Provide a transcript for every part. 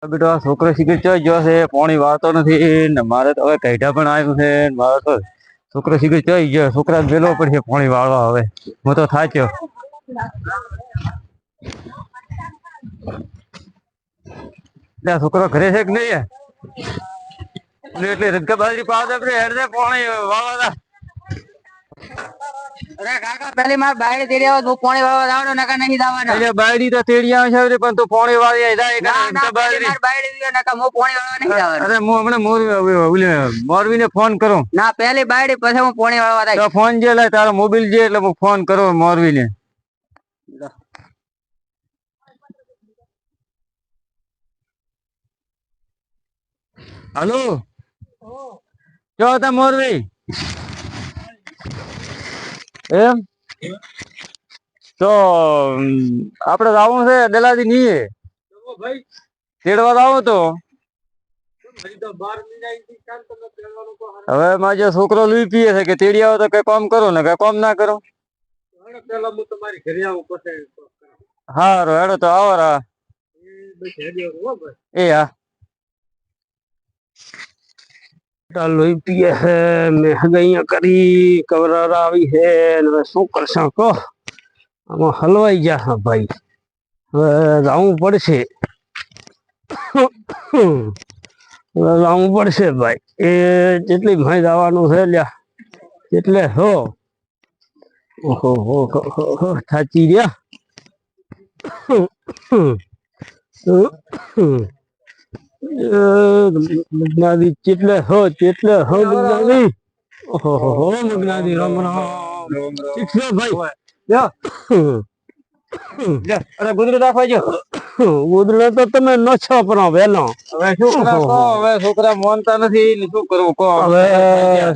બેટો આ છોકરો શીખી ચો ગયો છે પાણી વાળતો નથી ને મારે તો હવે કઈઢા પણ આવ્યું છે ને મારે તો છોકરો શીખી ચોઈ ગયો છોકરા વેલો પડશે પાણી વાળવા હવે હું તો થાચ્યો ત્યાં છોકરો ઘરે છે કે નહીં એટલે રજકા બાજરી પાવ દે હેડ દે પાણી વાળવા અરે કાકા પેલી માર બાયડી તેડી આવો તું પાણી વાળવા જાવનો નકા નહીં જવાનો એટલે બાયડી તો તેડી આવે છે પણ તું પાણી વાળી જાય ના બાયડી માર બાયડી દીયો નકા હું પાણી વાળવા નહીં જવાનો અરે હું હમણાં મોરવી ને ફોન કરું ના પેલી બાયડી પછી હું પાણી વાળવા જાય તો ફોન જે લાય તારો મોબાઈલ જે એટલે હું ફોન કરું મોરવી ને હાલો જો હતા મોરવી એમ તો આપડે આવું છે દલાદી ની તેડવા આવો તો હવે મારો છોકરો લઈ પીએ છે કે તેડી આવો તો કઈ કામ કરો ને કઈ કામ ના કરો હારું હેડો તો આવો રા એ હા લોહી પીએ છે મેં કરી કવર આવી છે હવે શું કરશે કહો આમાં હલવાઈ ગયા ભાઈ હવે જવું પડશે જવું પડશે ભાઈ એ જેટલી ભાઈ જવાનું છે લ્યા એટલે હો ઓહો હો થાચી રહ્યા મગનાદી ચેટલે હો મગનાદી ઓહો હો મગનાદી રામ રામ ઠીક છે ભાઈ અરે ગુદરું રાખવા જો ઉદલે તો તમે ન છો પણ વેલો હવે શું કરો હવે છોકરા માનતા નથી શું કરવું કહો હવે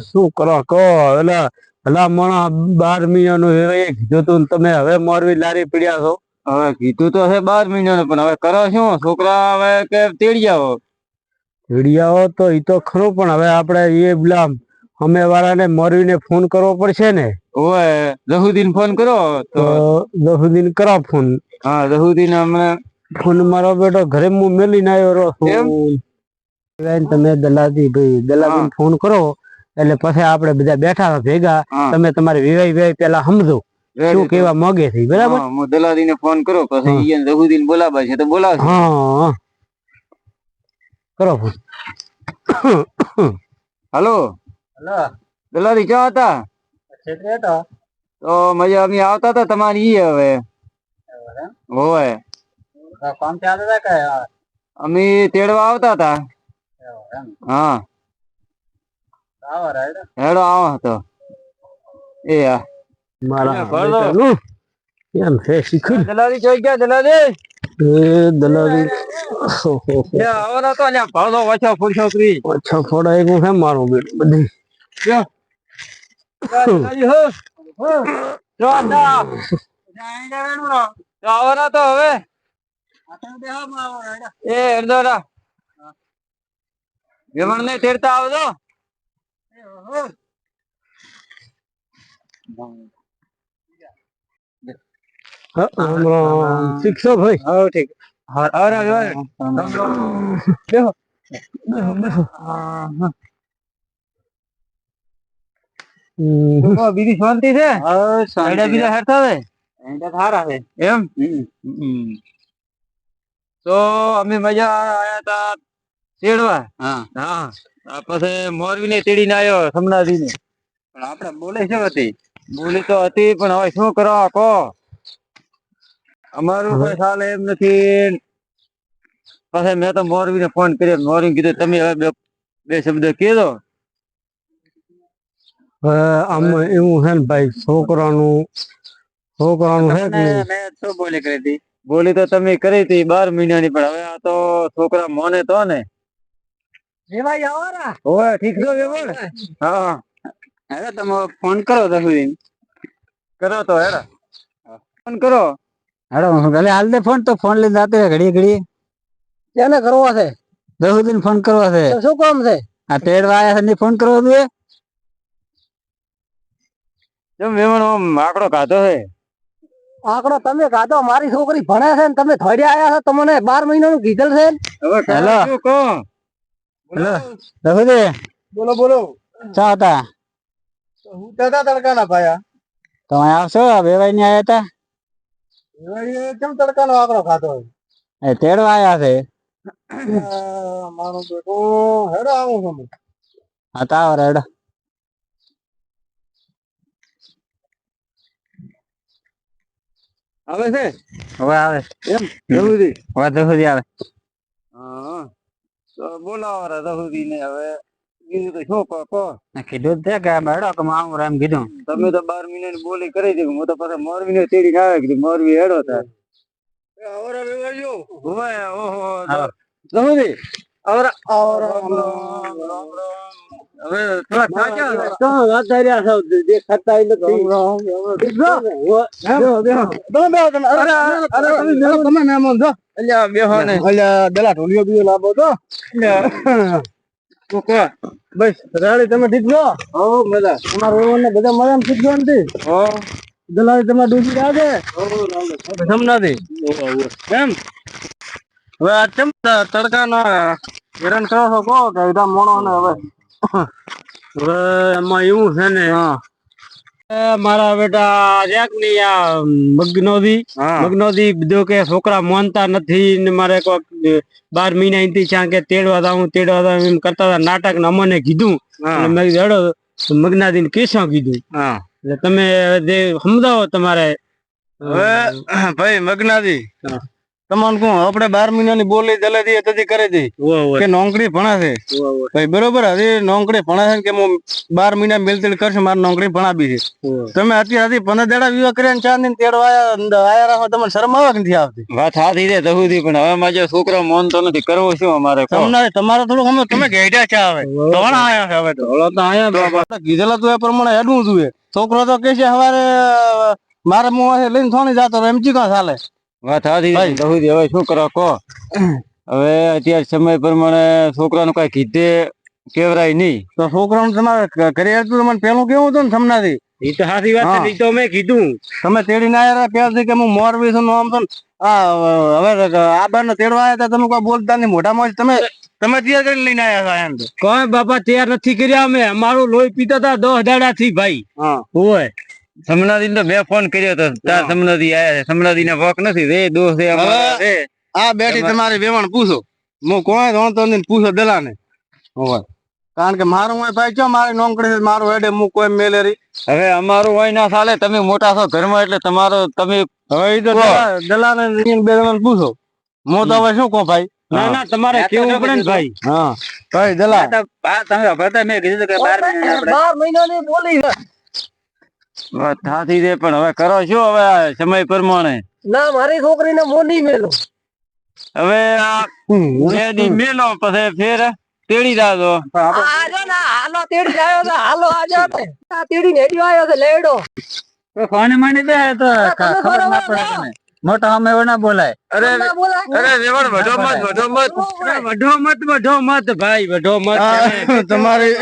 શું કરો કહો એટલે ભલા મણા 12 મહિનાનું કીધું તું તમે હવે મોરવી લારી પીડ્યા છો હવે કીધું તો છે 12 મહિનાનું પણ હવે કરો શું છોકરા હવે કે તેડી આવો તો એ તો ખરું પણ હવે આપણે એ પેલા અમે વાળાને મોરવીને ફોન કરવો પડશે ને ઓય જહુદ્દીન ફોન કરો તો જહુદ્દીન કરો ફોન હા જહુદ્દીન અમે ફોન મારો બેટો ઘરે હું મેલીને આવ્યો રહો તમે દલાદી ફોન કરો એટલે પછી આપણે બધા બેઠા ભેગા તમે તમારી વિવાહ પેલા સમજો શું કેવા માંગે છે બરાબર હું દલાદી ને ફોન કરો પછી જહુદ્દીન બોલાવા છે તો બોલાવશે હા કરો ફોન હાલો દલાદી ક્યાં હતા તો મજા અમે આવતા હતા તમારી હવે હોય કામ ચાલુ છે કે અમે તેડવા આવતા હતા હા હેડો આવો તો એ હા મારા બેટાનું કેમ છે શીખર દલાલી જોઈ ગયા દલાલી દલાલી આવવાના તો અહીંયા ભાડો ઓછા ફૂલ છોકરી ઓછા ફોડાય હું હે મારું બેટું બધી આવવાના તો હવે એ હરદોરા વિમણ ને તેડતા આવજો શીખશો ભાઈ હા ઠીક બીજી શાંતિ છે બીજા હેરતા છે એમ તો અમે મજા આયા તા તેડવા હા પછી મોરવી ને તેડીને આવ્યો સમનાજી ને પણ આપડે બોલે છે હતી બોલી તો હતી પણ હવે શું કરવા કહો અમારું કોઈ સાલ એમ નથી પછી મેં તો મોરવી ને ફોન કર્યો મોરવી કીધું તમે હવે બે શબ્દ કીધો આમ એવું છે ને ભાઈ છોકરાનું હે કે મેં શું બોલી કરી હતી બોલી તો તમે કરી હતી 12 મહિનાની પણ હવે આ તો છોકરા મોને તો ને ઓય ઠીક છે વેવણ હા હવે તમે ફોન કરો દસુદીન કરો તો હેડા ફોન કરો હેડો ભલે હાલ દે ફોન તો ફોન લઈને જાતે ઘડી કેને કરવો છે દસુદીન ફોન કરવો છે શું કામ છે આ તેડવા આયા છે ફોન કરવો જોઈએ જેમ વેવણ આકડો કાઢો છે આંકડો તમે કાઢો, મારી છોકરી ભણે છે ને તમે થોડી આયા છો, તમને 12 મહિનાનું કીધેલ છે. હવે હેલો. શું કહો? હેલો રઘુજી, બોલો બોલો. ચા હતા હું દાદા તડકાના ભાયા. તમે આવશો? વેવાઈ ને આયા હતા? કેમ તડકાનો આંકડો ખાધો? એ તેડવા આયા છે. મારો બેટો હેડો આવું છું. હતા રેડ. આવે છે? હવે આવે એમ જલ્દી. હવે દહુજી આવે. હા તો બોલાવો રઘુજી ને. હવે બીજું તો શું કહો? કીધું જ છે કે બેડો કે આવું એમ કીધું. તમે તો 12 મહિનાની બોલી કરી દીધી. હું તો પાછા મોરબી ને તેડી આવે કીધું મોરબી હેડો થાય. આવરા વેવાયો ઓય ઓહો રઘુજી આવરા હવે થોડા થાક્યા તો વાત થઈ રહ્યા છો જે ખતા નથી. તમે મહેમાન છો. અલ્યા બેહો ને. અલ્યા દલા ઢોલિયો બીજો લાવો તો. બસ રાણી તમે ઠીક છો? હો મજા. તમારા ને બધા મજામાં ઠીક છો ને? હો દલાલી તમારે ડૂબી રહ્યા છે. સમનાથી એમ. હવે આ કેમ તડકાના હેરાન કરો છો કહો કે બધા મોણો ને હવે હવે એમાં એવું છે ને, મારા બેટા રેક ની આ મગનોદી બધું કે છોકરા માનતા નથી ને મારે કોઈક 12 મહિના ઇન્તી ચાં કે તેડવા જાઉં એમ કરતા હતા નાટક ને અમને કીધું. મેં હેડો મગનાદી ને કેસો કીધું. એટલે તમે જે સમજાવો તમારે. હવે ભાઈ મગનાજી તમને કહું આપણે 12 મહિનાની બોલી દલે દઈએ તેથી કરી દી કે નોકરી ભણા છે ભાઈ બરોબર. હવે નોકરી ભણા છે કે હું 12 મહિના મેલતેડ કરશે મારે નોકરી ભણાવી છે. તમે અત્યારે 15 દાડા વિવાહ કર્યા ને 4 દિન તેડવા આયા રાખો તમને શરમ આવે કે નથી આવતી? વાત સાચી છે દહુદી પણ હવે મારા છોકરો માનતો નથી. કરવો શું અમારે? તમારે થોડું તમે ગેડા ચા આવે કોણ આયા છે? હવે તો આયા કીધેલા તું એ પ્રમાણે હેડવું જોઈએ. છોકરો તો કે છે હવારે મારે હું લઈને થોડી જતો એમ ચી કાં ચાલે? વાત સાચી દહુદી. હવે શું કરો કહો? હવે અત્યારે સમય પ્રમાણે છોકરાનું કઈ કીધે કેવરાય નહીં તો છોકરાનું તમારે ઘરે હતું મને પેલું કેવું હતું ને સમનાથી. એ તો સાચી વાત છે. તો મેં કીધું તમે તેડીને આવ્યા પેલા કે હું મોરબી છું આમ છું. હવે આ બાર ને તેડવા આવ્યા હતા તમે કોઈ બોલતા નહીં મોઢામાં. તમે તૈયાર કરીને લઈને આવ્યા છો? કોઈ બાપા તૈયાર નથી કર્યા અમે. અમારું લોહી પીતા હતા 10 દાડા થી ભાઈ. હોય સમનાદી તો મેં ફોન કર્યો હતો. તાર સમનાદી આયા છે. સમનાદી ને વોક નથી રે દોસ્ત છે. આ બેઠી તમારી વેવણ પૂછો. હું કોઈ જાણતો નહીં. પૂછો દલાને. હોય કારણ કે મારું હોય ભાઈ ચો મારી નોકરી મારું હેડે હું કોઈ મેલેરી. હવે અમારું હોય ના ચાલે. તમે મોટા છો ઘરમાં એટલે તમારો તમે હવે તો દલાને બે જણાને પૂછો. હું તો હવે શું કહું ભાઈ? ના ના તમારે કેવું પડે ને ભાઈ. હા ભાઈ દલા તમે ભરતા મેં કીધું કે 12 મહિનાની બોલી છે. વાત સાચી છે પણ હવે કરો શું હવે સમય પ્રમાણે? ના મારી છોકરીને મોની મેલો. હવે આ મેલો પછી ફેર તેડી જાજો. આજો ના હાલો તેડી આવ્યો તો હાલો આજો ને. આ તેડી ને હેડ્યો આવ્યો છે લેડો. તો કોને માની દે તો ખબર ના પડે તને. મોટા સામે ના બોલાય. અરે વેવણ વધો મત ભાઈ વધો મત. તમારી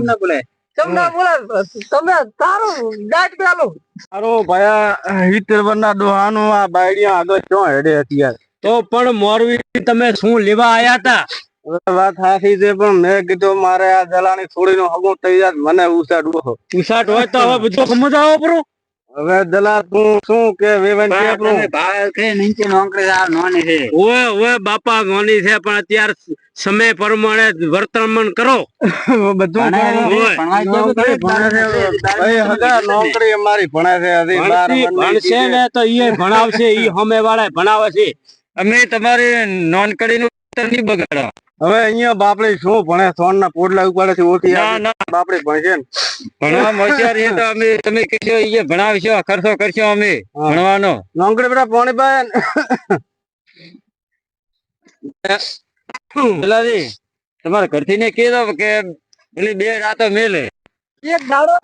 ના બોલાય. તમને બોલા તમે તારું ડાટ પેલો. મારો ભાયા 70 વર્ષના ડોહાનો આ બાયડિયા આગળ ક્યાં હેડે અત્યારે? તો પણ મોરબી તમે શું લેવા આયા તા? વાત સાચી છે પણ મેં કીધું મારે આ દલાની છોડીનો હગો થઈ જાય મને ઉસાડવો. ઉસાટ હોય તો હવે બધું સમજાવો પરો. હવે દલા તું શું કે વેવન કે ભાઈ કે નીચે નોકરી આ નોની છે. ઓય બાપા નોની છે પણ અત્યારે સમય પ્રમાણે વર્તમાન કરો. બધું નોકરી અમારી ભણે છે. ભણશે ને તો ઈ ભણાવશે. ઈ સામે વાળા ભણાવે છે. અમે તમારી નોનકડી નું નહીં બગાડો. હવે અહીંયા બાપડી શું ભણે? સોન ના પોડલા ઉપાડે છે. ઓછી બાપડી ભણશે ને ભણવા હોશિયાર છે તો અમે તમે કહેશો એ ભણાવશો ખર્ચો કરશો અમે ભણવાનો. નોકરી બેટા પોણી ભાઈ તમારા ઘરથી ને કીધો કે પેલી 2 રાતો મેલે. એક દાડો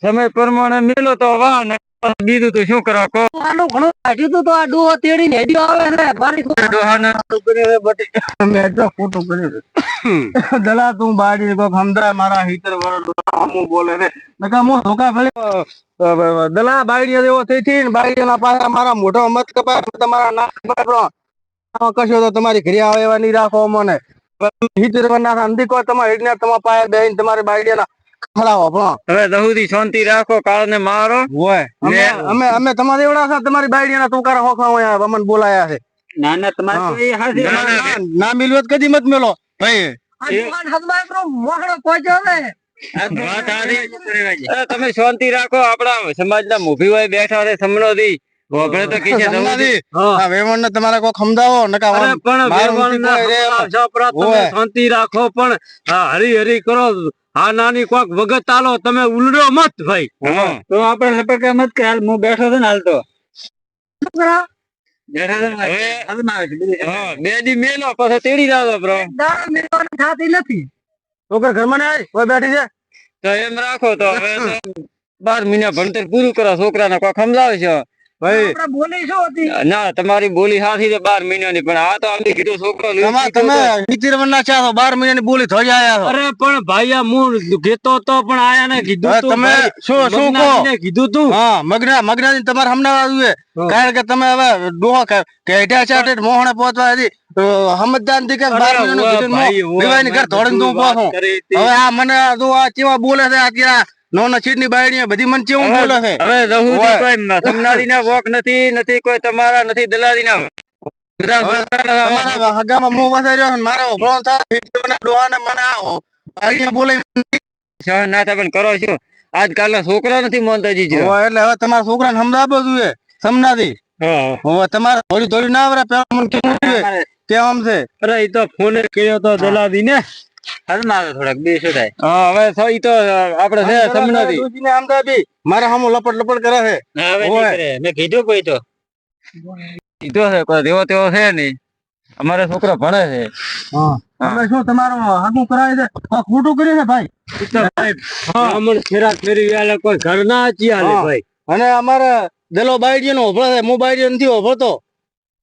સમય પ્રમાણે મેલો તો વાહ ને બીજું તો શું કરવા કહો આનું ઘણું કાઢ્યું તું તો આ ડોહો તેડીને હેડ્યો આવે છે મારી ડોહાને મેં તો ખોટું કર્યું દલા તું બાડી કોક હમદાય મારા હિતર વાળો બોલે છે નકા મો ધોકા ફેલે દલા બાડી એવો થઈ થી ને બાડી ના પાછા મારા મોઢો મત કપાય તમારા નાક પકડો કશો તો તમારી ઘરે આવે એવા નહીં રાખો મને હિતર ના અંધી કોઈ તમારે હિતને તમારા પાયા બેહીને તમારી બાડી ના ખરાવો પણ હવે દહુદી શાંતિ રાખો કાળ ને મારો હોય અમે તમારે એવડા છે તમારી બાડી ના તુકારા હોખા હોય અમને બોલાયા છે ના ના તમારે ના મિલવત કદી મત મેલો ભાઈ મોહણો પહોંચ્યો ને તમે શાંતિ રાખો આપડા સમાજ ના મોભી હોય બેઠા છે સમણોથી વગડે તો કીધે વેવણ ને તમારે કોઈ સમજાવો નકા શાંતિ રાખો પણ હરી હરી કરો હા નાની કોક વગત આલો તમે ઉલડો મત ભાઈ તો આપણે લપકે મત કે હાલ હું બેઠો છે ને હાલ તો બે દી મેલો પછી તેડી જાવ બ્રો થતી નથી છોકરા ઘરમાં ને કોઈ બેઠી છે તો એમ રાખો તો હવે 12 મહિના ભણતર પૂરું કરો છોકરાને કોઈ સમજાવે છે ભાઈ બોલી શું હતી ના તમારી બોલી સાચી છે 12 મહિનાની પણ આ તો અમે કીધું છોકરો તમે 12 મહિનાની બોલી થોડી આયા અરે પણ ભાઈ હું કહેતો તો પણ આયા ને કીધું તમે શું કહો કીધું તું હા મગના તમારે હમણાં આવ્યું કારણ કે તમે હવે ડોહો કેઢ્યા છે મોહણે પહોંચવા હતી સમજદાર થી કે 12 મહિનાનું ઘર થોડીને તું પહોંચો હવે આ મને આ કેવા બોલે છે અત્યારે નોના ચીડની બાયડી બધી મને કેવું બોલે છે હવે રહુજી કોઈ સમનારી ના વોક નથી કોઈ તમારા નથી દલાલી ના હગામાં મો વસાઈ મારો ભણો થાય ડોહાને મને બાયડી બોલે ના તમે કરો છો આજકાલના છોકરા નથી માનતા જી એટલે હવે તમારા છોકરાને સમજાવો જોઈએ સમનાથી હવે તમારે થોડી થોડી ના આવડે પેલા મને કેવું છે કેમ છે અરે એ તો ફોને કર્યો તો દલાલી ને થોડાક બે શું થાય હવે ઈ તો આપડે છે સમનાથી મારે હમો લપટ લપટ કરે છે મેં કીધું કોઈ તો કીધો છે કોઈ દેવો તેવો છે નઈ અમારે છોકરો ભણે છે તમે શું તમારું હાગું કરાય છે ખોટું કર્યું છે ભાઈ ફેરા ફેરી કોઈ ઘર ના ભાઈ અને અમારે દલો બાયડી નો હોભળે છે હું બાયડી નથી હોભળતો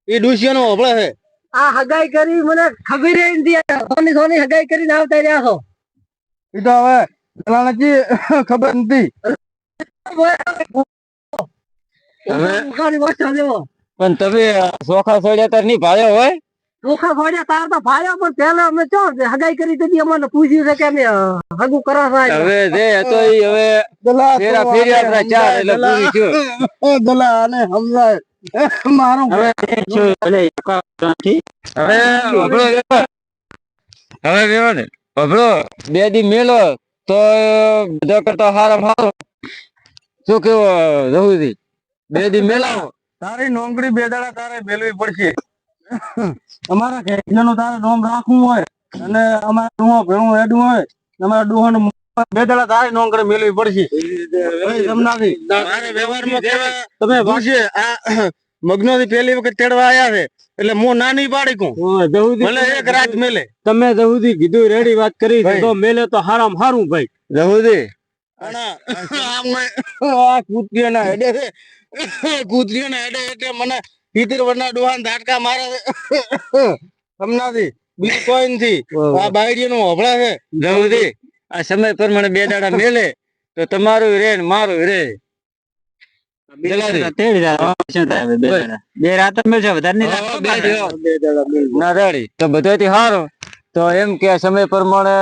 એ ડુસિયા નો હોભળે છે આ હગાઈ કરી મને ખબર નથી સોની હગાઈ કરીને આવતા રહ્યા છો એ તો હવે દલાલજી ખબર નથી પણ તમે ચોખા સોડ્યા તાર નહીં ભાળ્યો હોય ચોખા સોડ્યા તાર તો ભાળ્યો પણ પેલા અમે ચો હગાઈ કરી હતી અમને પૂછ્યું છે કે અમે હગું કરો હવે જે હતો ઈ હવે ફેરા ફેરી આપડા ચાર એટલે પૂરી થયું દલા આને સમજાય મારું હવે વેવાને અભળો બે દી મેલો તો બધા કરતા હારા હારો શું કેવો રહુજી બે દી મેલાવો તારી નોકરી બે દાડા તારે મેળવી પડશે અમારા ઘેરનું તારે નોમ રાખવું હોય અને અમારા ડુહો ભેણું હેડવું હોય અમારા ડુહાનું બે દાડા તારી નોકરી મેળવી પડશે તમે ભૂસે આ મગનો થી પેલી વખત તેડવા આયા છે એટલે હું નાની પાડી કું ભલે એક રાત મેલે તમે જહુદી કીધું રેડી વાત કરી તો મેલે તો હારામ હારું ભાઈ જહુદી કૂતરીઓ ના હેડે એટલે મને હિતર વરના ડોહાન ધાટકા મારે સમનાથી બીજું કોઈ નથી આ બાયડી નું હોભળે છે જહુદી આ સમય પ્રમાણે બે દાડા મેલે તો તમારું રે ને મારું રે બે રાત મેળશે વધારે ના રેડી તો બધોથી હારો તો એમ કે સમય પ્રમાણે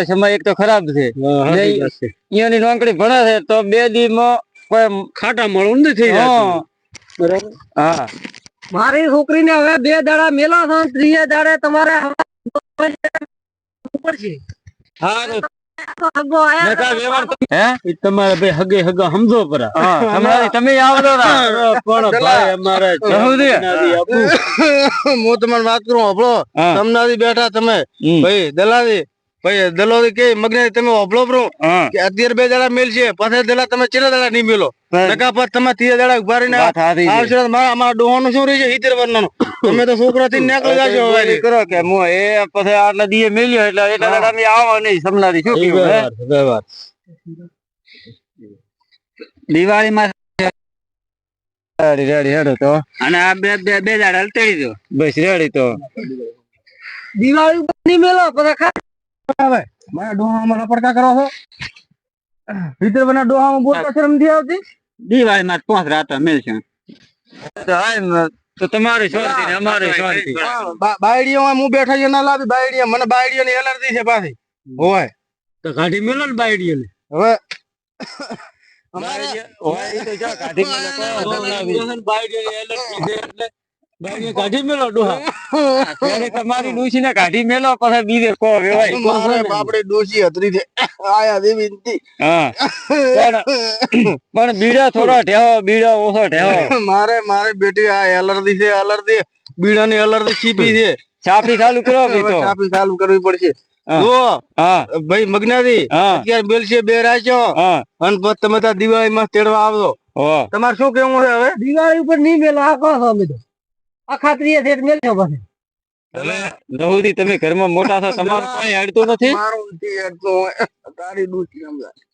સમય એક તો ખરાબ છે અહીંયાની નોકરી ભણે છે તો બે દી માં કોઈ ખાટા મળવું નથી બરાબર હા મારી છોકરીને હવે બે દાડા મેલો છો ત્રીજે દાડે તમારે હારું તમારે ભાઈ હગે હગા સમજો પરા તમે આવડો પણ ભાઈ અમારે હું તમારી વાત કરું આપણો સમનાથી બેઠા તમે ભાઈ દલાલી ભાઈ દલો કે મગને તમે ઓબળો બ્રો કે અત્યારે 2 દાડા મેલ છે પછી દાડા તમે 4 દાડા નહીં મેલો ટકા પર તમે 3 દાડા ઉભા રહીને આવશે અમારા ડોહાનું શું રહી છે 70 વર્ષનું તમે તો છોકરા થી નીકળી જાશો હવે કરો કે હું એ પછી આટલા દીએ મેલ્યો એટલે એટલા દાડા અમે આવા નહીં સમનારી શું કીધું હે? દિવાળીમાં રેડી હેડો તો અને આ બે દાડા હલતેડી દો બસ રેડી તો દિવાળી ઉપર નહીં મેલો પછી મારા ડોહામાં પડકા કરો છો 70 વર્ષના ડોહામાં બોલતા શરમ નથી આવતી દિવાળીમાં 5 રાત મેલશે તો તમારી શાંતિ ને અમારી શાંતિ બાયડીઓ હું બેઠા છે ના લાવી બાયડીઓ મને બાયડીઓની એલર્જી છે પાછી હોય તો કાઢી મેલો ને બાયડીઓ ને હવે કાઢી મેલો ડોહા તમારી ડોશી ને કાઢી મેલો પછી બીજે કો વેવાય મારે બાપડે ડોશી હતરી છે આયા દેવી નથી હા પણ બીડા થોડા ઢેવો બીડા ઓછો ઢેવો મારે બેટી આ એલર્જી છે એલર્જી બીડાની એલર્જી છીપી છે છાપી ચાલુ કરો તો છાપી ચાલુ કરવી પડશે જો હા ભાઈ મગનાથી અત્યારે બેલ છે 2 રાખ્યો અને પછી તમે ત્યાં દિવાળીમાં તેડવા આવજો તમારે શું કેવું છે હવે દિવાળી ઉપર નહીં મેલો આ કહો છો અમે તો આખા 30 શેઠ મેલશો પછી નવથી તમે ઘરમાં મોટા છો તમારું કઈ અડતું નથી મારું નથી અડતું તારી ડૂચી સમજાય